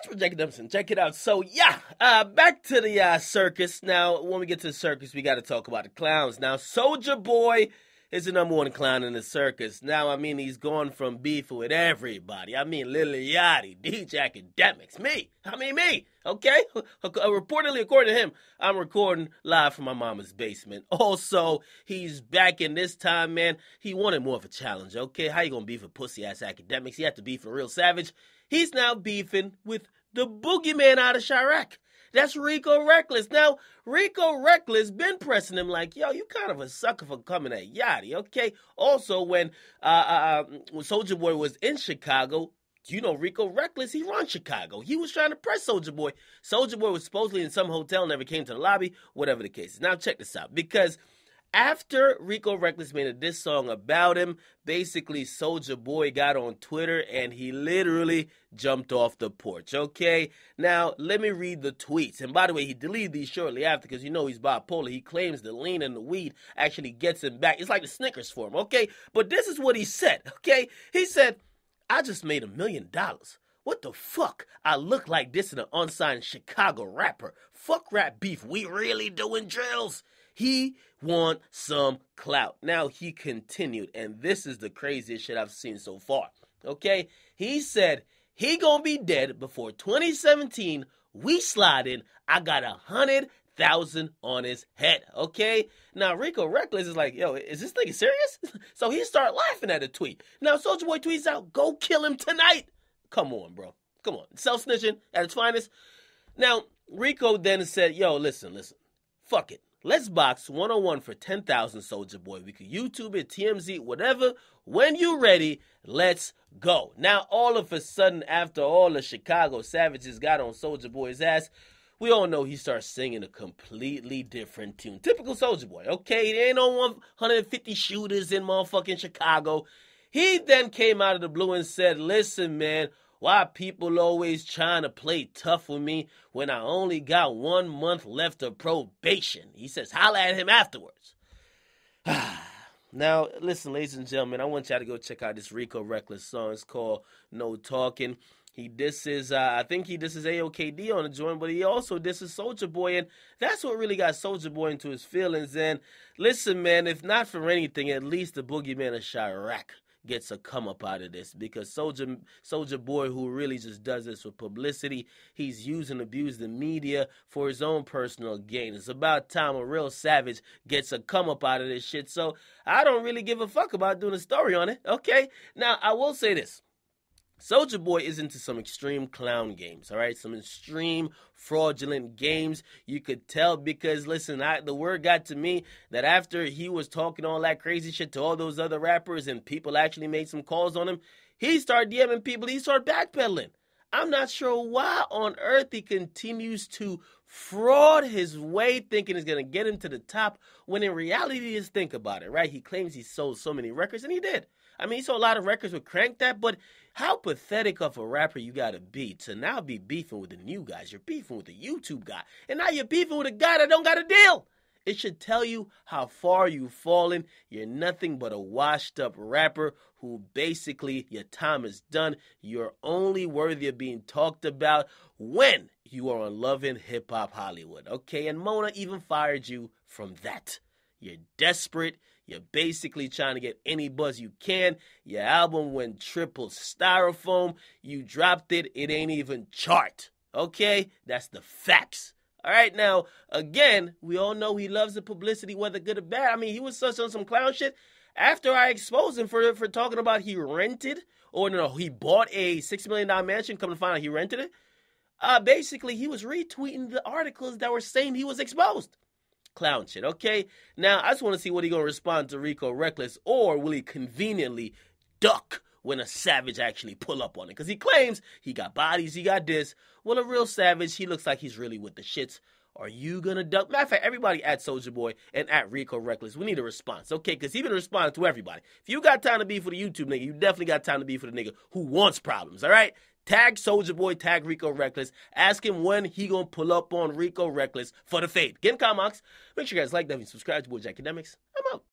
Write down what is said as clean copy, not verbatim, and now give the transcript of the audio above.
Thanks for checking them and check it out. So yeah, back to the circus. Now, when we get to the circus, we got to talk about the clowns. Now, Soulja Boy is the number one clown in the circus. Now, I mean, he's gone from beefing with everybody. I mean, Lil Yachty, DJ Akademiks, me. Okay? Reportedly, according to him, I'm recording live from my mama's basement. Also, he's back in this time, man. He wanted more of a challenge, okay? How you gonna beef with pussy-ass Akademiks? He had to beef with Real Savage. He's now beefing with the boogeyman out of Chiraq. That's Rico Recklezz. Now, Rico Recklezz been pressing him like, yo, you kind of a sucker for coming at Yachty, okay? Also, when Soulja Boy was in Chicago, you know Rico Recklezz, he runs Chicago. He was trying to press Soulja Boy. Soulja Boy was supposedly in some hotel, never came to the lobby, whatever the case is. Now, check this out, because after Rico Recklezz made a diss song about him, basically Soulja Boy got on Twitter and he literally jumped off the porch, okay? Now, let me read the tweets. And by the way, he deleted these shortly after because you know he's bipolar. He claims the lean and the weed actually gets him back. It's like the Snickers for him, okay? But this is what he said, okay? He said, I just made $1 million. What the fuck? I look like this in an unsigned Chicago rapper. Fuck rap beef. We really doing drills. He want some clout. Now, he continued, and this is the craziest shit I've seen so far, okay? He said he gonna be dead before 2017. We slide in. I got 100,000 on his head, okay? Now, Rico Recklezz is like, yo, is this nigga serious? So he started laughing at the tweet. Now, Soulja Boy tweets out, go kill him tonight. Come on, bro. Come on. Self-snitching at its finest. Now, Rico then said, yo, listen. Fuck it. Let's box 101 for 10,000, Soulja Boy. We could YouTube it, TMZ, whatever. When you ready, let's go. Now, all of a sudden, after all the Chicago Savages got on Soulja Boy's ass, we all know he starts singing a completely different tune. Typical Soulja Boy, okay? There ain't no 150 shooters in motherfucking Chicago. He then came out of the blue and said, listen, man, why people always trying to play tough with me when I only got 1 month left of probation? He says, holla at him afterwards. Now, listen, ladies and gentlemen, I want y'all to go check out this Rico Recklezz song. It's called No Talking. I think he disses AOKD on the joint, but he also disses Soulja Boy, and that's what really got Soulja Boy into his feelings. And listen, man, if not for anything, at least the boogeyman of Chiraq gets a come up out of this, because Soulja Boy, who really just does this for publicity, he's used and abused the media for his own personal gain. It's about time a Real Savage gets a come up out of this shit. So I don't really give a fuck about doing a story on it, okay? Now, I will say this. Soulja Boy is into some extreme clown games, all right? Some extreme fraudulent games. You could tell because, listen, the word got to me that after he was talking all that crazy shit to all those other rappers and people actually made some calls on him, he started DMing people. He started backpedaling. I'm not sure why on earth he continues to fraud his way, thinking it's going to get him to the top, when in reality, just think about it, right? He claims he sold so many records, and he did. I mean, he sold a lot of records with Crank That, but how pathetic of a rapper you gotta be to now be beefing with the new guys. You're beefing with the YouTube guy, and now you're beefing with a guy that don't got a deal. It should tell you how far you've fallen. You're nothing but a washed up rapper who basically your time is done. You're only worthy of being talked about when you are on Love and Hip Hop Hollywood, okay? And Mona even fired you from that. You're desperate. You're basically trying to get any buzz you can. Your album went triple styrofoam. You dropped it. It ain't even chart. Okay? That's the facts. All right, now, again, we all know he loves the publicity, whether good or bad. I mean, he was such on some clown shit. After I exposed him for talking about he rented, or no, he bought a $6 million mansion, come to find out he rented it. Basically, he was retweeting the articles that were saying he was exposed. Clown shit, okay? Now, I just want to see what he going to respond to Rico Recklezz, or will he conveniently duck when a savage actually pull up on it? Because he claims he got bodies, he got this. Well, a Real Savage, he looks like he's really with the shits. Are you going to duck? Matter of fact, everybody at Soulja Boy and at Rico Recklezz, we need a response, okay? Because he been responding to everybody. If you got time to be for the YouTube nigga, you definitely got time to be for the nigga who wants problems, all right? Tag Soulja Boy, tag Rico Recklezz. Ask him when he gonna pull up on Rico Recklezz for the fade. Get in comments. Make sure you guys like that and subscribe to Akademiks. I'm out.